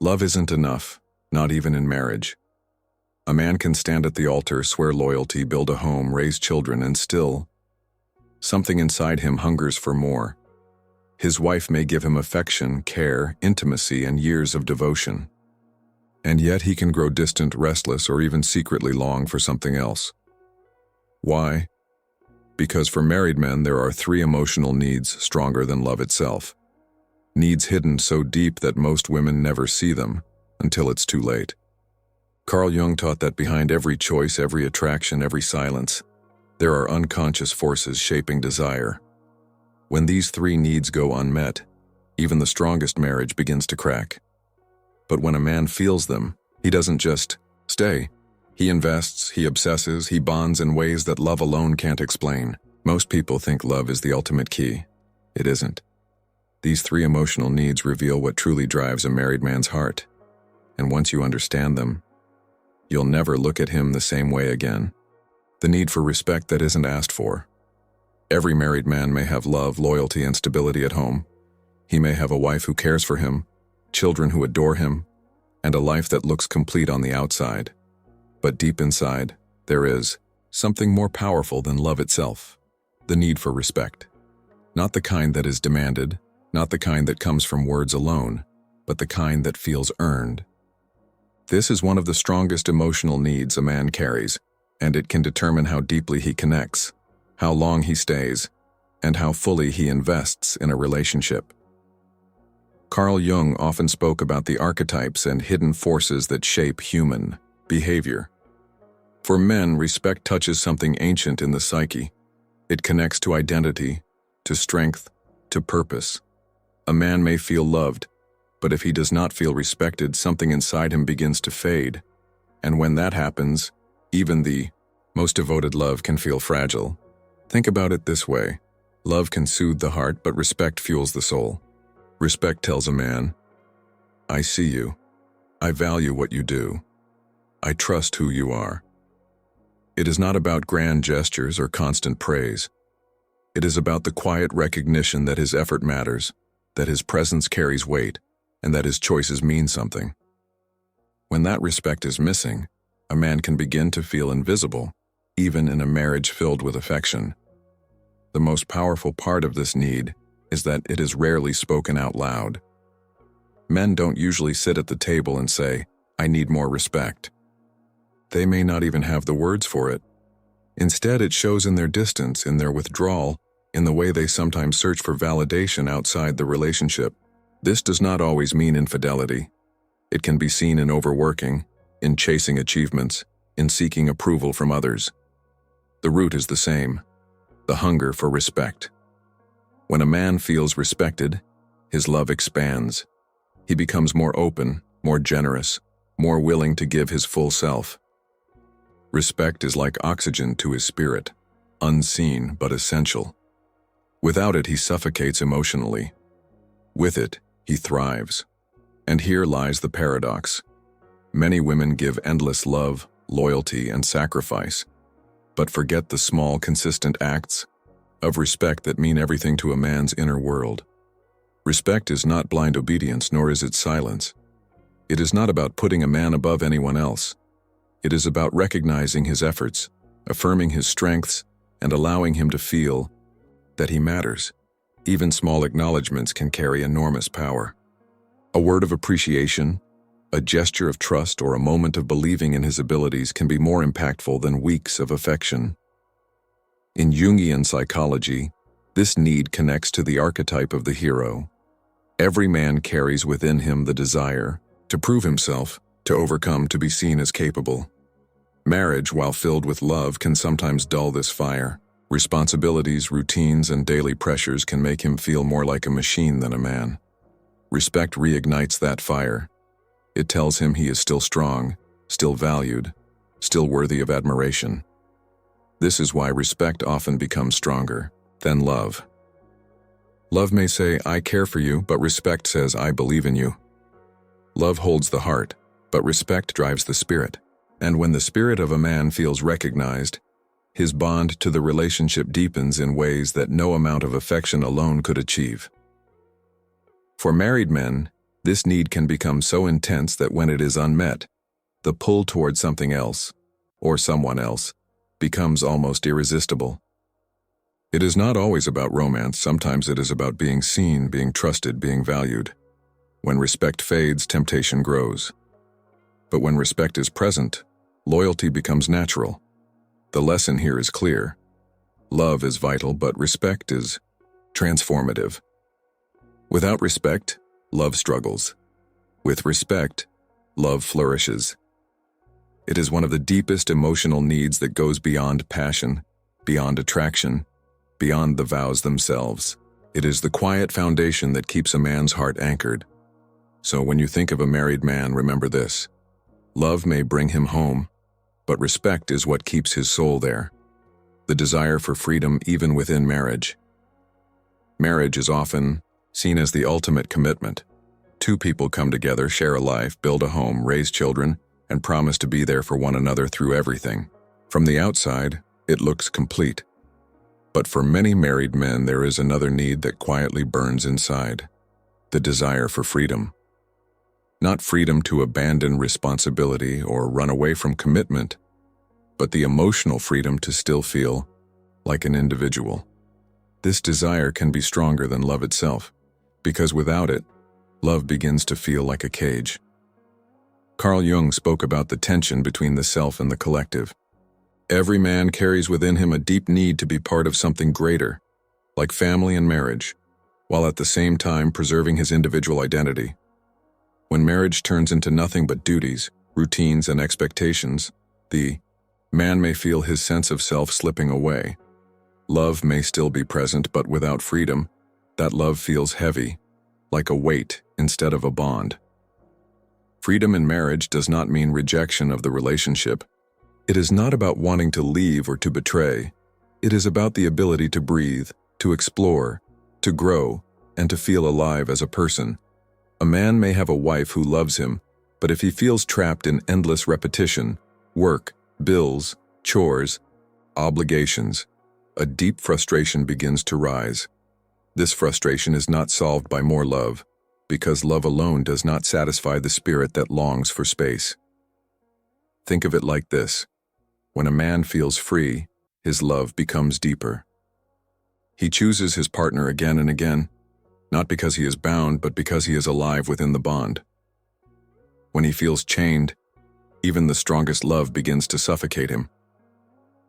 Love isn't enough, not even in marriage. A man can stand at the altar, swear loyalty, build a home, raise children, and still, something inside him hungers for more. His wife may give him affection, care, intimacy, and years of devotion. And yet he can grow distant, restless, or even secretly long for something else. Why? Because for married men there are 3 emotional needs stronger than love itself. Needs hidden so deep that most women never see them until it's too late. CARL Jung taught that behind every choice, every attraction, every silence, there are unconscious forces shaping desire. When these 3 needs go unmet, even the strongest marriage begins to crack. But when a man feels them, he doesn't just stay. He invests, he obsesses, he bonds in ways that love alone can't explain. Most people think love is the ultimate key. It isn't. These 3 emotional needs reveal what truly drives a married man's heart. And once you understand them, you'll never look at him the same way again. The need for respect that isn't asked for. Every married man may have love, loyalty, and stability at home. He may have a wife who cares for him, children who adore him, and a life that looks complete on the outside. But deep inside, there is something more powerful than love itself. The need for respect. Not the kind that is demanded, not the kind that comes from words alone, but the kind that feels earned. This is one of the strongest emotional needs a man carries, and it can determine how deeply he connects, how long he stays, and how fully he invests in a relationship. CARL Jung often spoke about the archetypes and hidden forces that shape human behavior. For men, respect touches something ancient in the psyche. It connects to identity, to strength, to purpose. A man may feel loved, but if he does not feel respected, something inside him begins to fade. And when that happens, even the most devoted love can feel fragile. Think about it this way. Love can soothe the heart, but respect fuels the soul. Respect tells a man, I see you. I value what you do. I trust who you are. It is not about grand gestures or constant praise. It is about the quiet recognition that his effort matters, that his presence carries weight, and that his choices mean something. When that respect is missing, a man can begin to feel invisible, even in a marriage filled with affection. The most powerful part of this need is that it is rarely spoken out loud. Men don't usually sit at the table and say, I need more respect. They may not even have the words for it. Instead, it shows in their distance, in their withdrawal, in the way they sometimes search for validation outside the relationship. This does not always mean infidelity. It can be seen in overworking, in chasing achievements, in seeking approval from others. The root is the same, the hunger for respect. When a man feels respected, his love expands. He becomes more open, more generous, more willing to give his full self. Respect is like oxygen to his spirit, unseen but essential. Without it, he suffocates emotionally. With it, he thrives. And here lies the paradox. Many women give endless love, loyalty, and sacrifice, but forget the small, consistent acts of respect that mean everything to a man's inner world. Respect is not blind obedience, nor is it silence. It is not about putting a man above anyone else. It is about recognizing his efforts, affirming his strengths, and allowing him to feel that he matters. Even small acknowledgments can carry enormous power. A word of appreciation, a gesture of trust, or a moment of believing in his abilities can be more impactful than weeks of affection. In Jungian psychology, this need connects to the archetype of the hero. Every man carries within him the desire to prove himself, to overcome, to be seen as capable. Marriage, while filled with love, can sometimes dull this fire. Responsibilities, routines, and daily pressures can make him feel more like a machine than a man. Respect reignites that fire. It tells him he is still strong, still valued, still worthy of admiration. This is why respect often becomes stronger than love. Love may say, I care for you, but respect says, I believe in you. Love holds the heart, but respect drives the spirit. And when the spirit of a man feels recognized, his bond to the relationship deepens in ways that no amount of affection alone could achieve. For married men, This need can become so intense that when it is unmet, the pull toward something else, or someone else, becomes almost irresistible. It is not always about romance. Sometimes it is about being seen, being trusted, being valued. When respect fades, temptation grows. But when respect is present, loyalty becomes natural. The lesson here is clear. Love is vital, but respect is transformative. Without respect, love struggles. With respect, love flourishes. It is one of the deepest emotional needs that goes beyond passion, beyond attraction, beyond the vows themselves. It is the quiet foundation that keeps a man's heart anchored. So when you think of a married man, remember this. Love may bring him home, but respect is what keeps his soul there. The desire for freedom even within marriage. Marriage is often seen as the ultimate commitment. Two people come together, share a life, build a home, raise children, and promise to be there for one another through everything. From the outside, it looks complete. But for many married men, there is another need that quietly burns inside. The desire for freedom. Not freedom to abandon responsibility or run away from commitment, but the emotional freedom to still feel like an individual. This desire can be stronger than love itself, because without it, love begins to feel like a cage. CARL Jung spoke about the tension between the self and the collective. Every man carries within him a deep need to be part of something greater, like family and marriage, while at the same time preserving his individual identity. When marriage turns into nothing but duties, routines, and expectations, the man may feel his sense of self slipping away. Love may still be present, but without freedom, that love feels heavy, like a weight instead of a bond. Freedom in marriage does not mean rejection of the relationship. It is not about wanting to leave or to betray. It is about the ability to breathe, to explore, to grow, and to feel alive as a person. A man may have a wife who loves him, but if he feels trapped in endless repetition, work, bills, chores, obligations, a deep frustration begins to rise. This frustration is not solved by more love, because love alone does not satisfy the spirit that longs for space. Think of it like this. When a man feels free, his love becomes deeper. He chooses his partner again and again, not because he is bound, but because he is alive within the bond. When he feels chained, even the strongest love begins to suffocate him.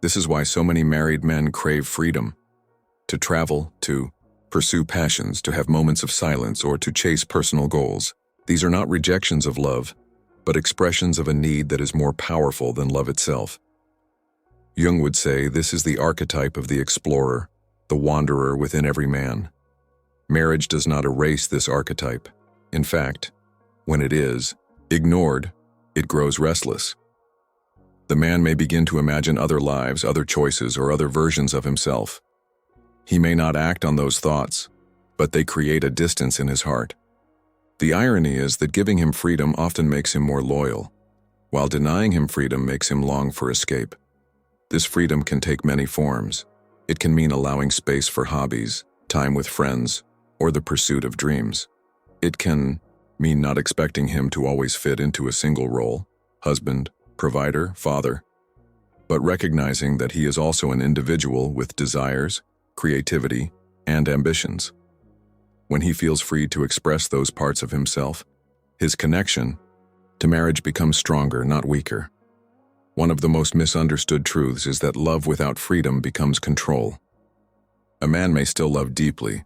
This is why so many married men crave freedom. To travel, to pursue passions, to have moments of silence, or to chase personal goals. These are not rejections of love, but expressions of a need that is more powerful than love itself. Jung would say this is the archetype of the explorer, the wanderer within every man. Marriage does not erase this archetype. In fact, when it is ignored, it grows restless. The man may begin to imagine other lives, other choices, or other versions of himself. He may not act on those thoughts, but they create a distance in his heart. The irony is that giving him freedom often makes him more loyal, while denying him freedom makes him long for escape. This freedom can take many forms. It can mean allowing space for hobbies, time with friends, or the pursuit of dreams. It can mean not expecting him to always fit into a single role, husband, provider, father, but recognizing that he is also an individual with desires, creativity, and ambitions. When he feels free to express those parts of himself, his connection to marriage becomes stronger, not weaker. One of the most misunderstood truths is that love without freedom becomes control. A man may still love deeply,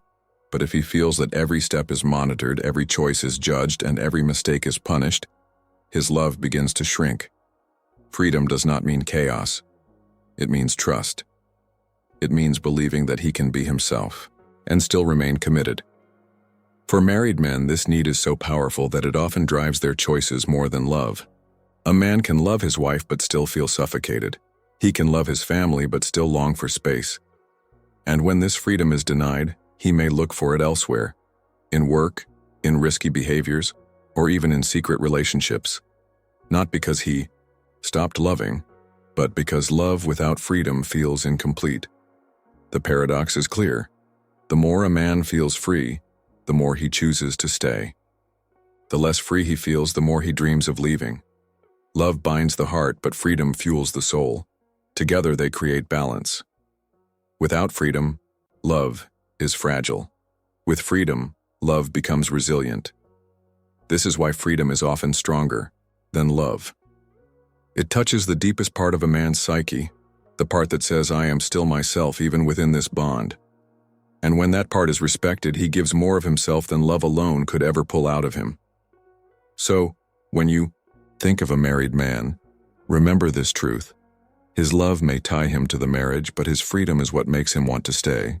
but if he feels that every step is monitored, every choice is judged, and every mistake is punished, his love begins to shrink. Freedom does not mean chaos. It means trust. It means believing that he can be himself and still remain committed. For married men, this need is so powerful that it often drives their choices more than love. A man can love his wife but still feel suffocated. He can love his family but still long for space. And when this freedom is denied, he may look for it elsewhere, in work, in risky behaviors, or even in secret relationships. Not because he stopped loving, but because love without freedom feels incomplete. The paradox is clear. The more a man feels free, the more he chooses to stay. The less free he feels, the more he dreams of leaving. Love binds the heart, but freedom fuels the soul. Together they create balance. Without freedom, love is fragile. With freedom, love becomes resilient. This is why freedom is often stronger than love. It touches the deepest part of a man's psyche, the part that says, I am still myself even within this bond. And when that part is respected, he gives more of himself than love alone could ever pull out of him. So, when you think of a married man, remember this truth. His love may tie him to the marriage, but his freedom is what makes him want to stay.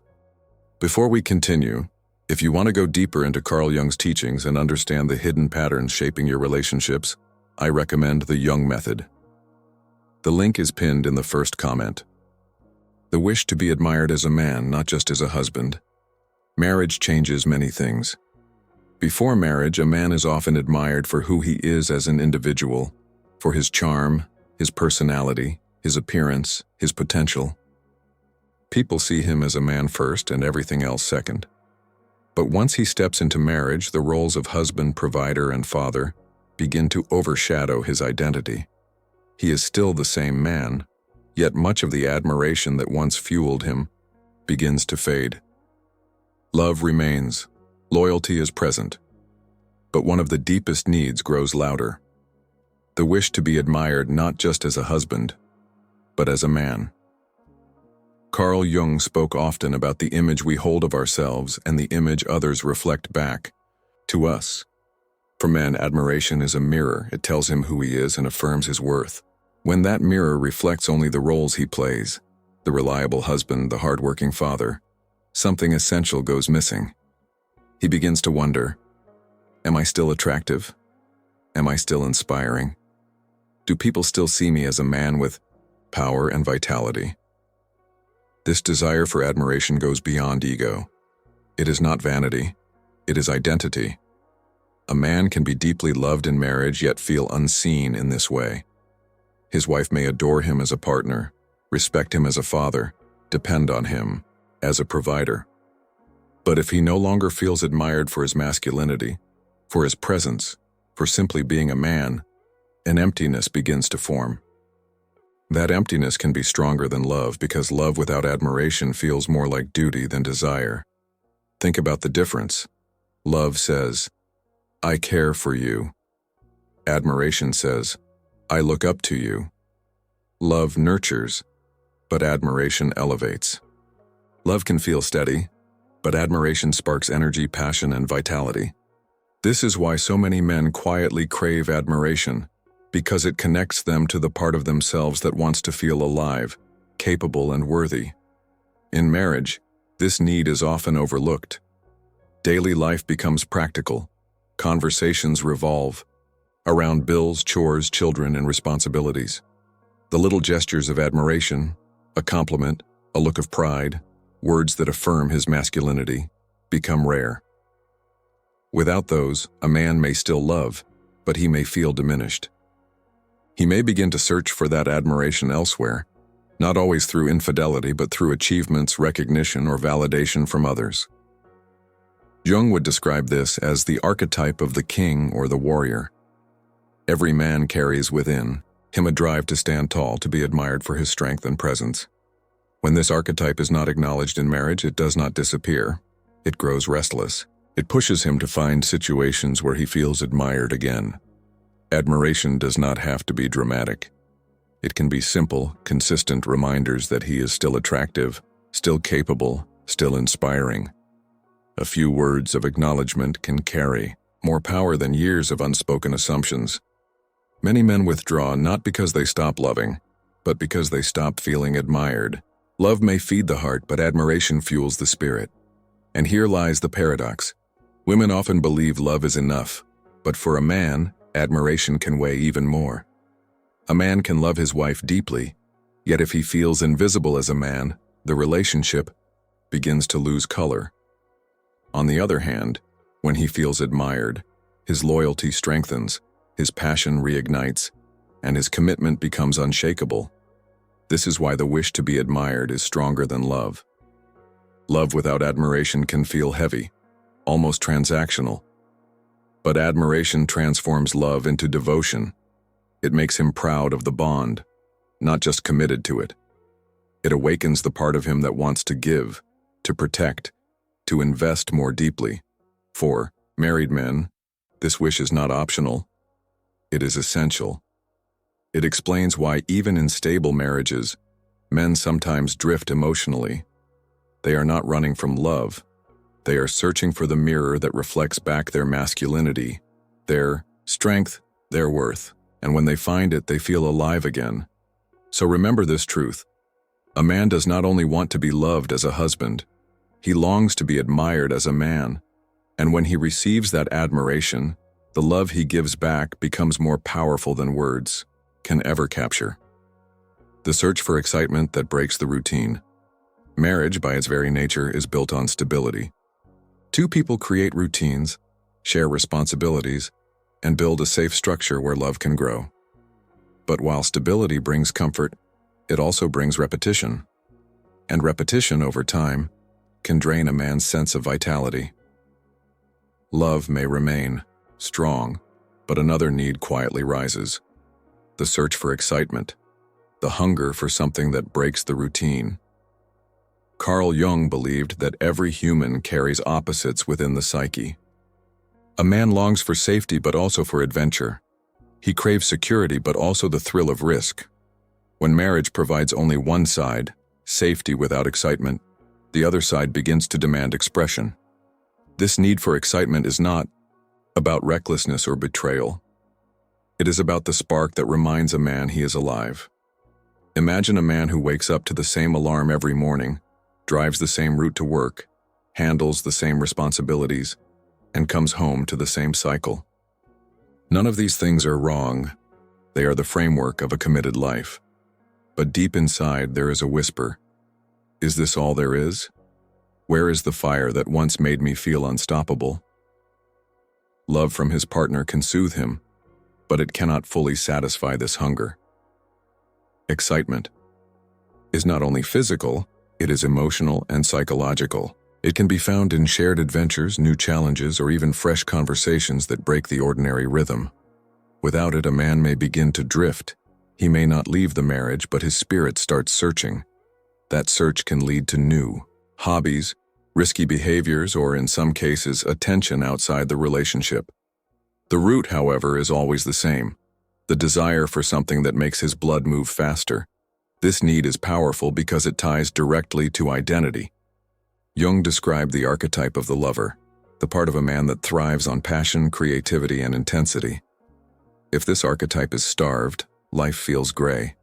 Before we continue, if you want to go deeper into Carl Jung's teachings and understand the hidden patterns shaping your relationships, I recommend the Jung Method. The link is pinned in the first comment. The wish to be admired as a man, not just as a husband. Marriage changes many things. Before marriage, a man is often admired for who he is as an individual, for his charm, his personality, his appearance, his potential. People see him as a man first and everything else second. But once he steps into marriage, the roles of husband, provider, and father begin to overshadow his identity. He is still the same man, yet much of the admiration that once fueled him begins to fade. Love remains, loyalty is present, but one of the deepest needs grows louder. The wish to be admired not just as a husband, but as a man. Carl Jung spoke often about the image we hold of ourselves and the image others reflect back to us. For men, admiration is a mirror. It tells him who he is and affirms his worth. When that mirror reflects only the roles he plays, the reliable husband, the hardworking father, something essential goes missing. He begins to wonder, am I still attractive? Am I still inspiring? Do people still see me as a man with power and vitality? This desire for admiration goes beyond ego. It is not vanity, it is identity. A man can be deeply loved in marriage yet feel unseen in this way. His wife may adore him as a partner, respect him as a father, depend on him as a provider. But if he no longer feels admired for his masculinity, for his presence, for simply being a man, an emptiness begins to form. That emptiness can be stronger than love because love without admiration feels more like duty than desire. Think about the difference. Love says, I care for you. Admiration says, I look up to you. Love nurtures, but admiration elevates. Love can feel steady, but admiration sparks energy, passion, and vitality. This is why so many men quietly crave admiration, because it connects them to the part of themselves that wants to feel alive, capable, and worthy. In marriage, this need is often overlooked. Daily life becomes practical. Conversations revolve around bills, chores, children, and responsibilities. The little gestures of admiration, a compliment, a look of pride, words that affirm his masculinity, become rare. Without those, a man may still love, but he may feel diminished. He may begin to search for that admiration elsewhere, not always through infidelity, but through achievements, recognition, or validation from others. Jung would describe this as the archetype of the king or the warrior. Every man carries within him a drive to stand tall, to be admired for his strength and presence. When this archetype is not acknowledged in marriage, it does not disappear. It grows restless. It pushes him to find situations where he feels admired again. Admiration does not have to be dramatic. It can be simple, consistent reminders that he is still attractive, still capable, still inspiring. A few words of acknowledgement can carry more power than years of unspoken assumptions. Many men withdraw not because they stop loving, but because they stop feeling admired. Love may feed the heart, but admiration fuels the spirit. And here lies the paradox. Women often believe love is enough, but for a man, admiration can weigh even more. A man can love his wife deeply, yet if he feels invisible as a man, the relationship begins to lose color. On the other hand, when he feels admired, his loyalty strengthens, his passion reignites, and his commitment becomes unshakable. This is why the wish to be admired is stronger than love. Love without admiration can feel heavy, almost transactional. But admiration transforms love into devotion. It makes him proud of the bond, not just committed to it. It awakens the part of him that wants to give, to protect, to invest more deeply. For married men, this wish is not optional. It is essential. It explains why even in stable marriages, men sometimes drift emotionally. They are not running from love. They are searching for the mirror that reflects back their masculinity, their strength, their worth. And when they find it, they feel alive again. So remember this truth. A man does not only want to be loved as a husband, he longs to be admired as a man. And when he receives that admiration, the love he gives back becomes more powerful than words can ever capture. The search for excitement that breaks the routine. Marriage, by its very nature, is built on stability. Two people create routines, share responsibilities, and build a safe structure where love can grow. But while stability brings comfort, it also brings repetition. And repetition over time can drain a man's sense of vitality. Love may remain strong, but another need quietly rises. The search for excitement, the hunger for something that breaks the routine. CARL Jung believed that every human carries opposites within the psyche. A man longs for safety but also for adventure. He craves security but also the thrill of risk. When marriage provides only one side, safety without excitement, the other side begins to demand expression. This need for excitement is not about recklessness or betrayal. It is about the spark that reminds a man he is alive. Imagine a man who wakes up to the same alarm every morning, drives the same route to work, handles the same responsibilities, and comes home to the same cycle. None of these things are wrong. They are the framework of a committed life. But deep inside there is a whisper. Is this all there is? Where is the fire that once made me feel unstoppable? Love from his partner can soothe him, but it cannot fully satisfy this hunger. Excitement is not only physical, it is emotional and psychological. It can be found in shared adventures, new challenges, or even fresh conversations that break the ordinary rhythm. Without it, a man may begin to drift. He may not leave the marriage, but his spirit starts searching. That search can lead to new hobbies, risky behaviors, or in some cases, attention outside the relationship. The root, however, is always the same: the desire for something that makes his blood move faster. This need is powerful because it ties directly to identity. Jung described the archetype of the lover, the part of a man that thrives on passion, creativity, and intensity. If this archetype is starved, life feels gray.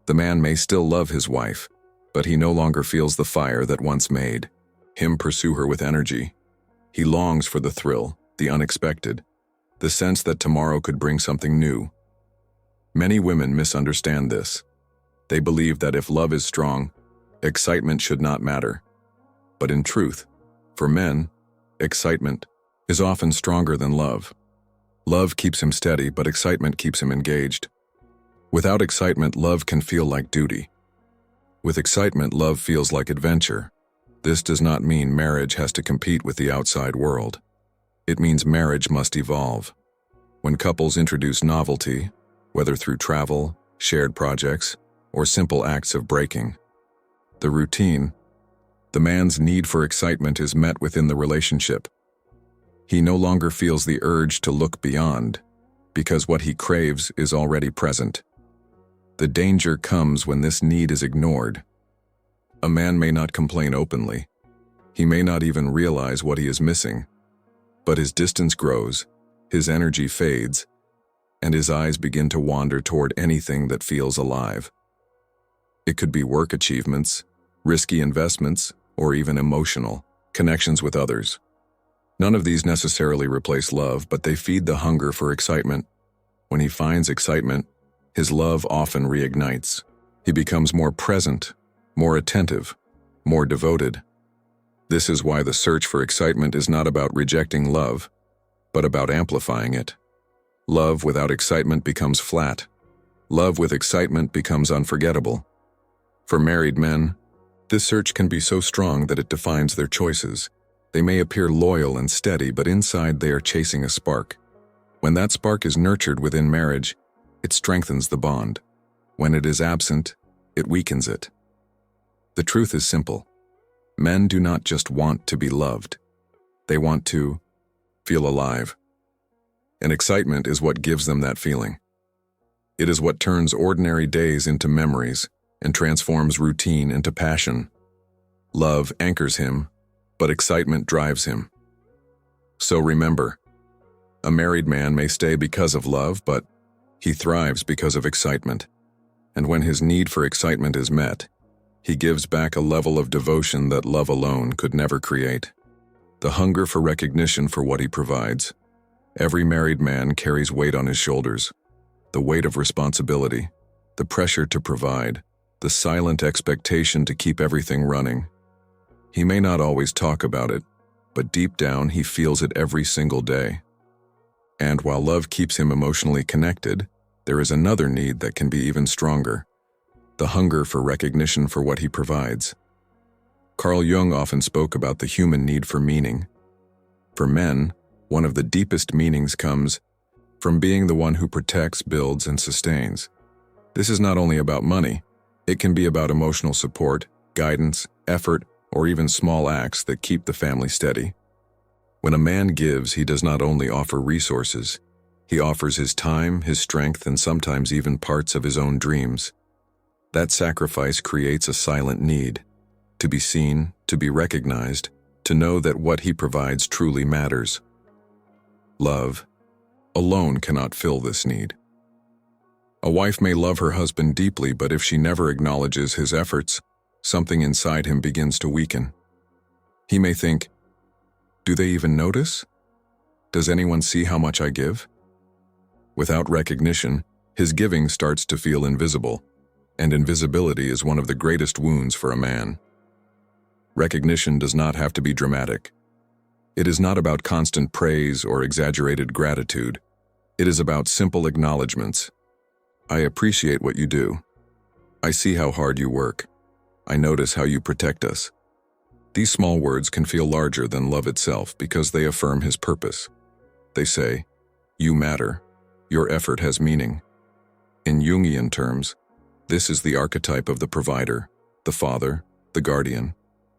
The man may still love his wife, but he no longer feels the fire that once made him pursue her with energy. He longs for the thrill, the unexpected, the sense that tomorrow could bring something new. Many women misunderstand this. They believe that if love is strong, excitement should not matter. But in truth, for men, excitement is often stronger than love. Love keeps him steady, but excitement keeps him engaged. Without excitement, love can feel like duty. With excitement, love feels like adventure. This does not mean marriage has to compete with the outside world. It means marriage must evolve. When couples introduce novelty, whether through travel, shared projects, or simple acts of breaking the routine, the man's need for excitement is met within the relationship. He no longer feels the urge to look beyond, because what he craves is already present. The danger comes when this need is ignored. A man may not complain openly. He may not even realize what he is missing. But his distance grows, his energy fades, and his eyes begin to wander toward anything that feels alive. It could be work achievements, risky investments, or even emotional connections with others. None of these necessarily replace love, but they feed the hunger for excitement. When he finds excitement, his love often reignites. He becomes more present, more attentive, more devoted. This is why the search for excitement is not about rejecting love, but about amplifying it. Love without excitement becomes flat. Love with excitement becomes unforgettable. For married men, this search can be so strong that it defines their choices. They may appear loyal and steady, but inside they are chasing a spark. When that spark is nurtured within marriage, it strengthens the bond. When it is absent, it weakens it. The truth is simple. Men do not just want to be loved. They want to feel alive. And excitement is what gives them that feeling. It is what turns ordinary days into memories and transforms routine into passion. Love anchors him, but excitement drives him. So remember, a married man may stay because of love, but he thrives because of excitement. And when his need for excitement is met, he gives back a level of devotion that love alone could never create. The hunger for recognition for what he provides. Every married man carries weight on his shoulders. The weight of responsibility, the pressure to provide, the silent expectation to keep everything running. He may not always talk about it, but deep down he feels it every single day. And while love keeps him emotionally connected, there is another need that can be even stronger. The hunger for recognition for what he provides. CARL Jung often spoke about the human need for meaning. For men, one of the deepest meanings comes from being the one who protects, builds, and sustains. This is not only about money. It can be about emotional support, guidance, effort, or even small acts that keep the family steady. When a man gives, he does not only offer resources. He offers his time, his strength, and sometimes even parts of his own dreams. That sacrifice creates a silent need, to be seen, to be recognized, to know that what he provides truly matters. Love alone cannot fill this need. A wife may love her husband deeply, but if she never acknowledges his efforts, something inside him begins to weaken. He may think, "Do they even notice? Does anyone see how much I give?" Without recognition, his giving starts to feel invisible, and invisibility is one of the greatest wounds for a man. Recognition does not have to be dramatic. It is not about constant praise or exaggerated gratitude. It is about simple acknowledgments. I appreciate what you do. I see how hard you work. I notice how you protect us. These small words can feel larger than love itself because they affirm his purpose. They say, "You matter. Your effort has meaning." In Jungian terms, this is the archetype of the provider, the father, the guardian.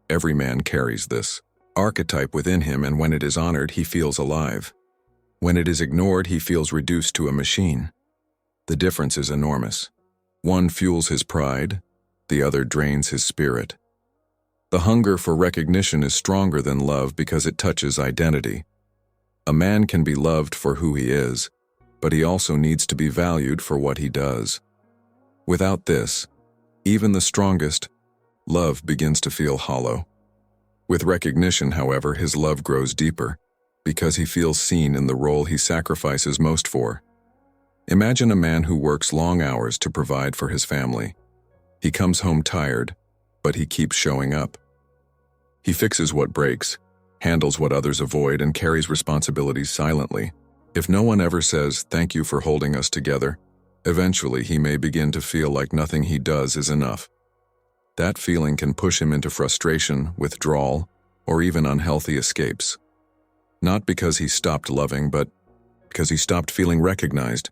Every man carries this archetype within him, and when it is honored, he feels alive. When it is ignored, he feels reduced to a machine. The difference is enormous. One fuels his pride, the other drains his spirit. The hunger for recognition is stronger than love because it touches identity. A man can be loved for who he is, but he also needs to be valued for what he does. Without this, even the strongest love begins to feel hollow. With recognition, however, his love grows deeper, because he feels seen in the role he sacrifices most for. Imagine a man who works long hours to provide for his family. He comes home tired, but he keeps showing up. He fixes what breaks, handles what others avoid, and carries responsibilities silently. If no one ever says, "Thank you for holding us together," eventually he may begin to feel like nothing he does is enough. That feeling can push him into frustration, withdrawal, or even unhealthy escapes. Not because he stopped loving, but because he stopped feeling recognized.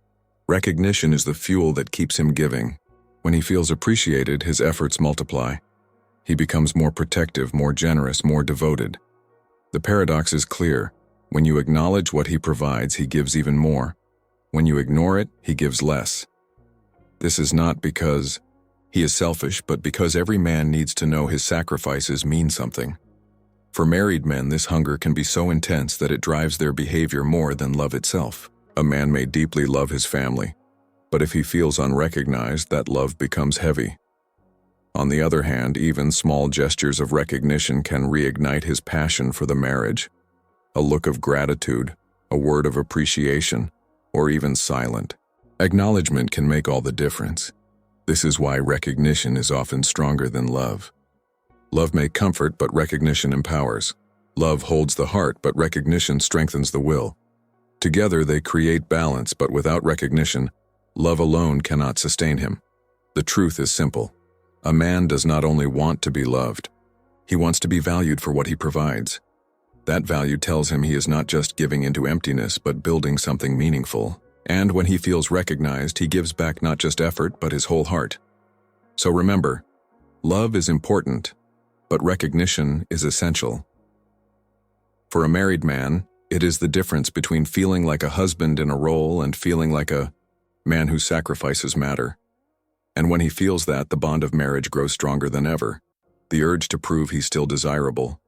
Recognition is the fuel that keeps him giving. When he feels appreciated, his efforts multiply. He becomes more protective, more generous, more devoted. The paradox is clear. When you acknowledge what he provides, he gives even more. When you ignore it, he gives less. This is not because he is selfish, but because every man needs to know his sacrifices mean something. For married men, this hunger can be so intense that it drives their behavior more than love itself. A man may deeply love his family, but if he feels unrecognized, that love becomes heavy. On the other hand, even small gestures of recognition can reignite his passion for the marriage. A look of gratitude, a word of appreciation, or even silent acknowledgement can make all the difference. This is why recognition is often stronger than love. Love may comfort, but recognition empowers. Love holds the heart, but recognition strengthens the will. Together they create balance, but without recognition, love alone cannot sustain him. The truth is simple. A man does not only want to be loved, he wants to be valued for what he provides. That value tells him he is not just giving into emptiness but building something meaningful. And when he feels recognized, he gives back not just effort but his whole heart. So remember, love is important, but recognition is essential. For a married man, it is the difference between feeling like a husband in a role and feeling like a man whose sacrifices matter. And when he feels that, the bond of marriage grows stronger than ever. The urge to prove he's still desirable.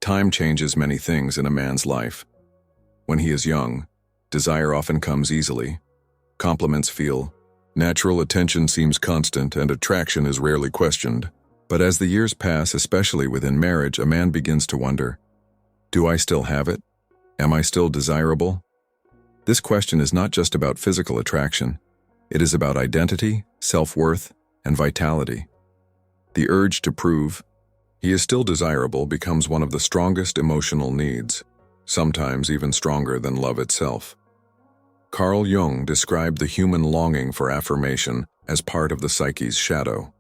Time changes many things in a man's life. When he is young, desire often comes easily. Compliments feel natural, attention seems constant, and attraction is rarely questioned. But as the years pass, especially within marriage, a man begins to wonder, do I still have it? Am I still desirable? This question is not just about physical attraction. It is about identity, self-worth, and vitality. The urge to prove he is still desirable becomes one of the strongest emotional needs, sometimes even stronger than love itself. CARL Jung described the human longing for affirmation as part of the psyche's shadow.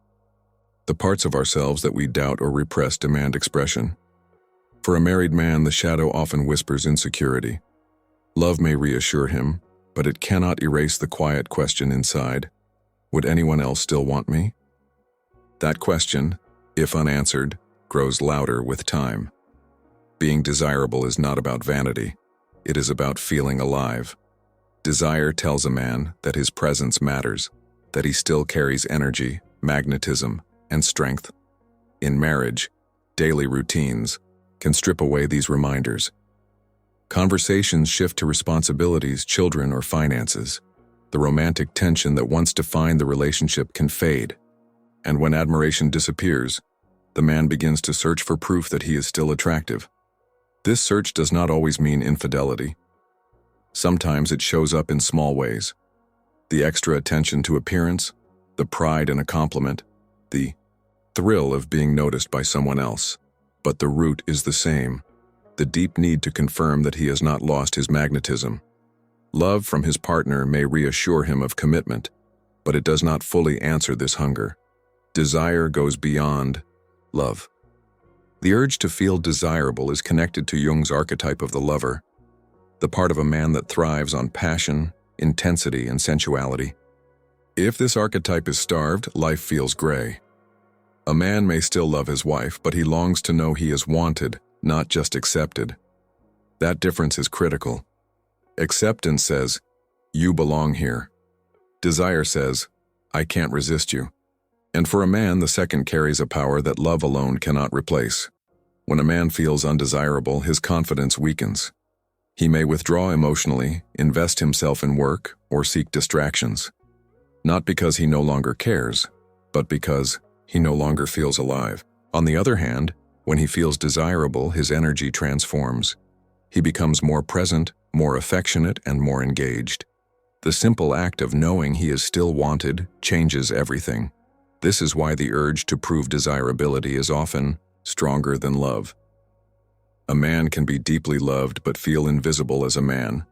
The parts of ourselves that we doubt or repress demand expression. For a married man, the shadow often whispers insecurity. Love may reassure him, but it cannot erase the quiet question inside. Would anyone else still want me? That question, if unanswered, grows louder with time. Being desirable is not about vanity. It is about feeling alive. Desire tells a man that his presence matters, that he still carries energy, magnetism, and strength. In marriage, daily routines can strip away these reminders. Conversations shift to responsibilities, children, or finances. The romantic tension that once defined the relationship can fade. And when admiration disappears, the man begins to search for proof that he is still attractive. This search does not always mean infidelity. Sometimes it shows up in small ways. The extra attention to appearance, the pride in a compliment, the thrill of being noticed by someone else. But the root is the same, the deep need to confirm that he has not lost his magnetism. Love from his partner may reassure him of commitment, but it does not fully answer this hunger. Desire goes beyond love. The urge to feel desirable is connected to Jung's archetype of the lover, the part of a man that thrives on passion, intensity, and sensuality. If this archetype is starved, life feels gray. A man may still love his wife, but he longs to know he is wanted, not just accepted. That difference is critical. Acceptance says, you belong here. Desire says, I can't resist you. And for a man, the second carries a power that love alone cannot replace. When a man feels undesirable, his confidence weakens. He may withdraw emotionally, invest himself in work, or seek distractions. Not because he no longer cares, but because he no longer feels alive. On the other hand, when he feels desirable, his energy transforms. He becomes more present, more affectionate, and more engaged. The simple act of knowing he is still wanted changes everything. This is why the urge to prove desirability is often stronger than love. A man can be deeply loved but feel invisible as a man.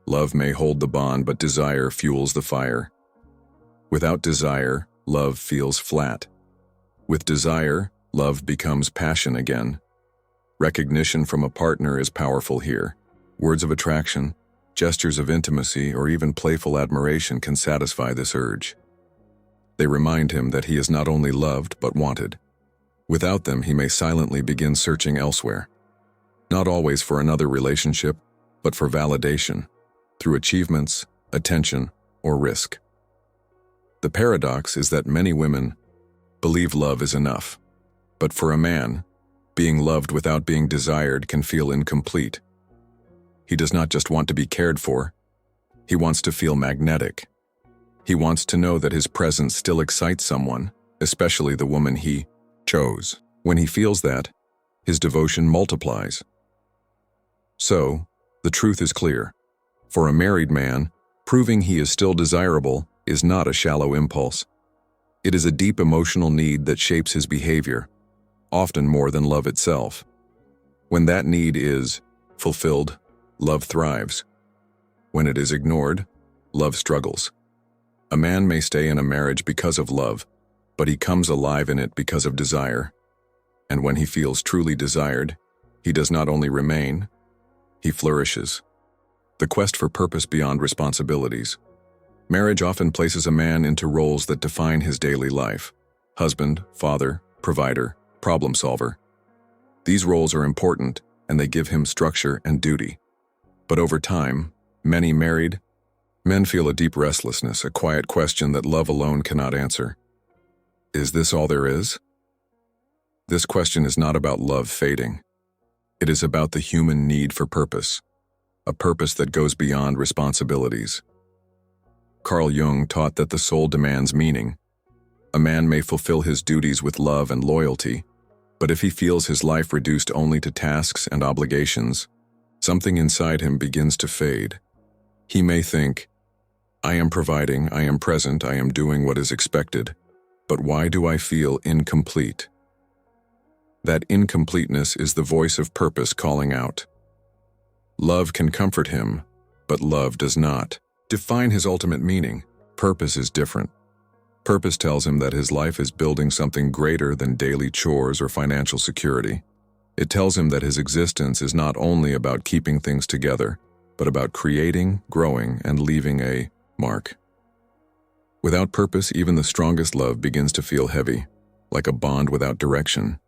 Love may hold the bond, but desire fuels the fire. Without desire, love feels flat. With desire, love becomes passion again. Recognition from a partner is powerful here. Words of attraction, gestures of intimacy, or even playful admiration can satisfy this urge. They remind him that he is not only loved but wanted. Without them, he may silently begin searching elsewhere. Not always for another relationship, but for validation, through achievements, attention, or risk. The paradox is that many women believe love is enough. But for a man, being loved without being desired can feel incomplete. He does not just want to be cared for, he wants to feel magnetic. He wants to know that his presence still excites someone, especially the woman he chose. When he feels that, his devotion multiplies. So, the truth is clear. For a married man, proving he is still desirable is not a shallow impulse. It is a deep emotional need that shapes his behavior, often more than love itself. When that need is fulfilled, love thrives. When it is ignored, love struggles. A man may stay in a marriage because of love, but he comes alive in it because of desire. And when he feels truly desired, he does not only remain, he flourishes. The quest for purpose beyond responsibilities. Marriage often places a man into roles that define his daily life: husband, father, provider, problem solver. These roles are important, and they give him structure and duty. But over time, many married men feel a deep restlessness, a quiet question that love alone cannot answer. Is this all there is? This question is not about love fading. It is about the human need for purpose, a purpose that goes beyond responsibilities. CARL Jung taught that the soul demands meaning. A man may fulfill his duties with love and loyalty, but if he feels his life reduced only to tasks and obligations, something inside him begins to fade. He may think, I am providing, I am present, I am doing what is expected, but why do I feel incomplete? That incompleteness is the voice of purpose calling out. Love can comfort him, but love does not define his ultimate meaning. Purpose is different. Purpose tells him that his life is building something greater than daily chores or financial security. It tells him that his existence is not only about keeping things together, but about creating, growing, and leaving a mark. Without purpose, even the strongest love begins to feel heavy, like a bond without direction.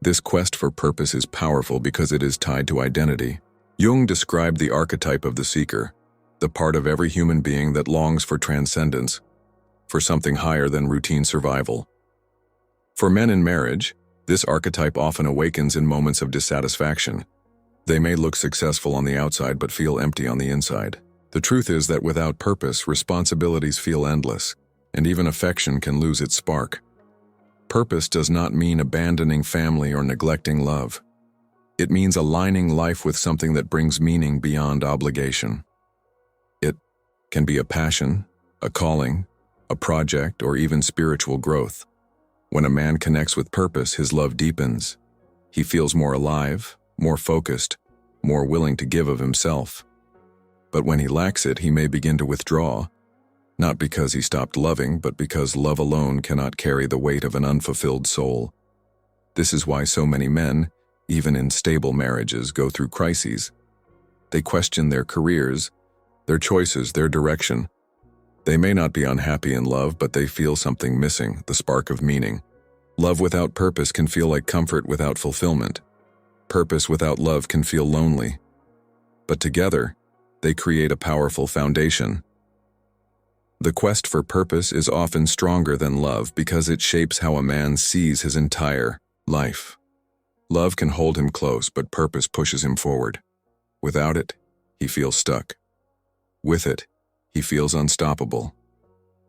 This quest for purpose is powerful because it is tied to identity. Jung described the archetype of the seeker, the part of every human being that longs for transcendence, for something higher than routine survival. For men in marriage, this archetype often awakens in moments of dissatisfaction. They may look successful on the outside but feel empty on the inside. The truth is that without purpose, responsibilities feel endless, and even affection can lose its spark. Purpose does not mean abandoning family or neglecting love. It means aligning life with something that brings meaning beyond obligation. It can be a passion, a calling, a project, or even spiritual growth. When a man connects with purpose, his love deepens. He feels more alive, more focused, more willing to give of himself. But when he lacks it, he may begin to withdraw, not because he stopped loving, but because love alone cannot carry the weight of an unfulfilled soul. This is why so many men, even in stable marriages, go through crises. They question their careers, their choices, their direction. They may not be unhappy in love, but they feel something missing, the spark of meaning. Love without purpose can feel like comfort without fulfillment. Purpose without love can feel lonely. But together, they create a powerful foundation. The quest for purpose is often stronger than love because it shapes how a man sees his entire life. Love can hold him close, but purpose pushes him forward. Without it, he feels stuck. With it, he feels unstoppable.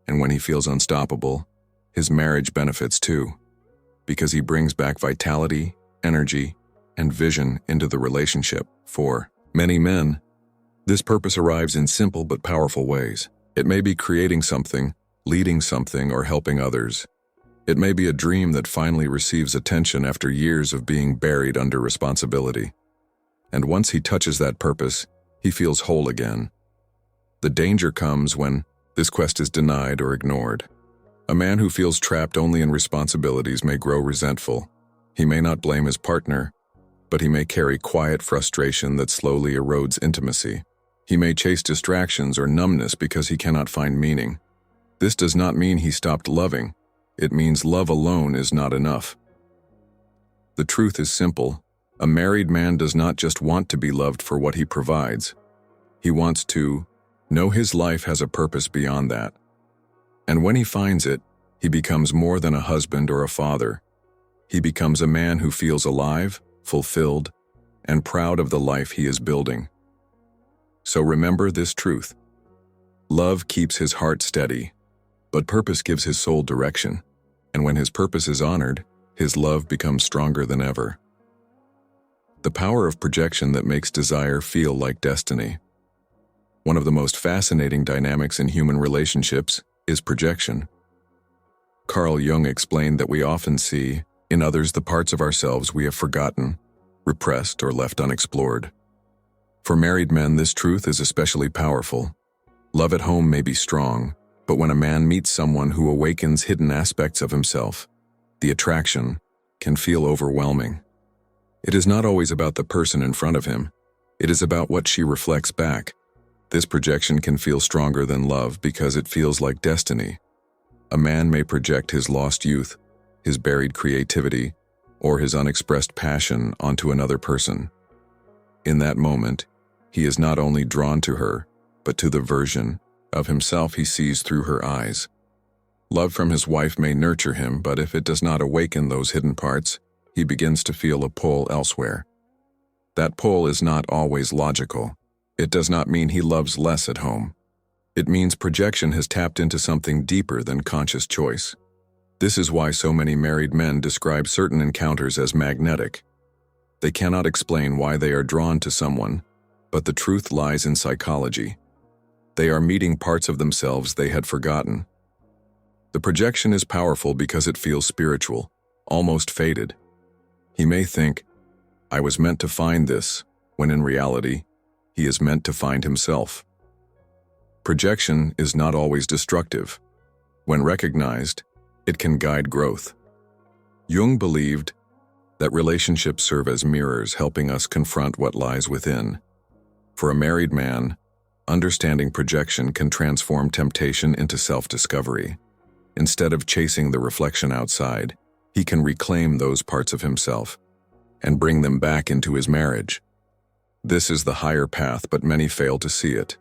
And when he feels unstoppable, his marriage benefits too, because he brings back vitality, energy, and vision into the relationship. For many men, this purpose arrives in simple but powerful ways. It may be creating something, leading something, or helping others. It may be a dream that finally receives attention after years of being buried under responsibility. And once he touches that purpose, he feels whole again. The danger comes when this quest is denied or ignored. A man who feels trapped only in responsibilities may grow resentful. He may not blame his partner, but he may carry quiet frustration that slowly erodes intimacy. He may chase distractions or numbness because he cannot find meaning. This does not mean he stopped loving. It means love alone is not enough. The truth is simple. A married man does not just want to be loved for what he provides. He wants to know his life has a purpose beyond that. And when he finds it, he becomes more than a husband or a father. He becomes a man who feels alive, fulfilled, and proud of the life he is building. So remember this truth. Love keeps his heart steady, but purpose gives his soul direction. And when his purpose is honored, his love becomes stronger than ever. The power of projection that makes desire feel like destiny. One of the most fascinating dynamics in human relationships is projection. CARL Jung explained that we often see in others the parts of ourselves we have forgotten, repressed, or left unexplored. For married men, this truth is especially powerful. Love at home may be strong, but when a man meets someone who awakens hidden aspects of himself, the attraction can feel overwhelming. It is not always about the person in front of him. It is about what she reflects back. This projection can feel stronger than love because it feels like destiny. A man may project his lost youth, his buried creativity, or his unexpressed passion onto another person. In that moment, he is not only drawn to her, but to the version of himself he sees through her eyes. Love from his wife may nurture him, but if it does not awaken those hidden parts, he begins to feel a pull elsewhere. That pull is not always logical. It does not mean he loves less at home. It means projection has tapped into something deeper than conscious choice. This is why so many married men describe certain encounters as magnetic. They cannot explain why they are drawn to someone, but the truth lies in psychology. They are meeting parts of themselves they had forgotten. The projection is powerful because it feels spiritual, almost fated. He may think, "I was meant to find this," when in reality, he is meant to find himself. Projection is not always destructive. When recognized, it can guide growth. Jung believed that relationships serve as mirrors, helping us confront what lies within. For a married man, understanding projection can transform temptation into self-discovery. Instead of chasing the reflection outside, he can reclaim those parts of himself and bring them back into his marriage. This is the higher path, but many fail to see it.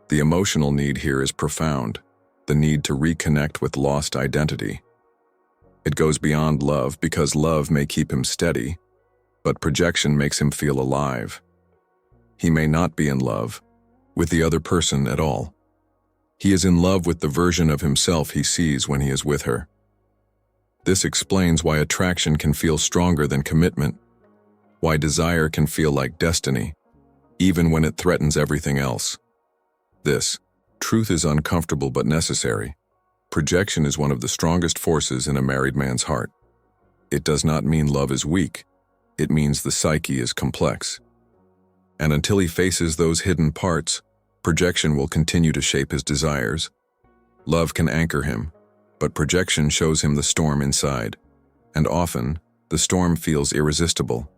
The emotional need here is profound, the need to reconnect with lost identity. It goes beyond love because love may keep him steady, but projection makes him feel alive. He may not be in love with the other person at all. He is in love with the version of himself he sees when he is with her. This explains why attraction can feel stronger than commitment, why desire can feel like destiny, even when it threatens everything else. This truth is uncomfortable but necessary. Projection is one of the strongest forces in a married man's heart. It does not mean love is weak. It means the psyche is complex. And until he faces those hidden parts, projection will continue to shape his desires. Love can anchor him, but projection shows him the storm inside, and often, the storm feels irresistible.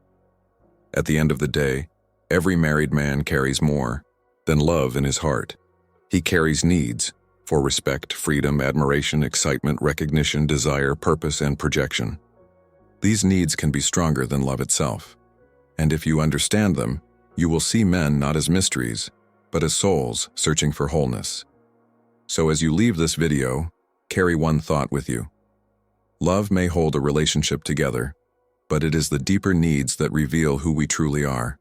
At the end of the day, every married man carries more than love in his heart. He carries needs for respect, freedom, admiration, excitement, recognition, desire, purpose, and projection. These needs can be stronger than love itself. And if you understand them, you will see men not as mysteries, but as souls searching for wholeness. So as you leave this video, carry one thought with you. Love may hold a relationship together, but it is the deeper needs that reveal who we truly are.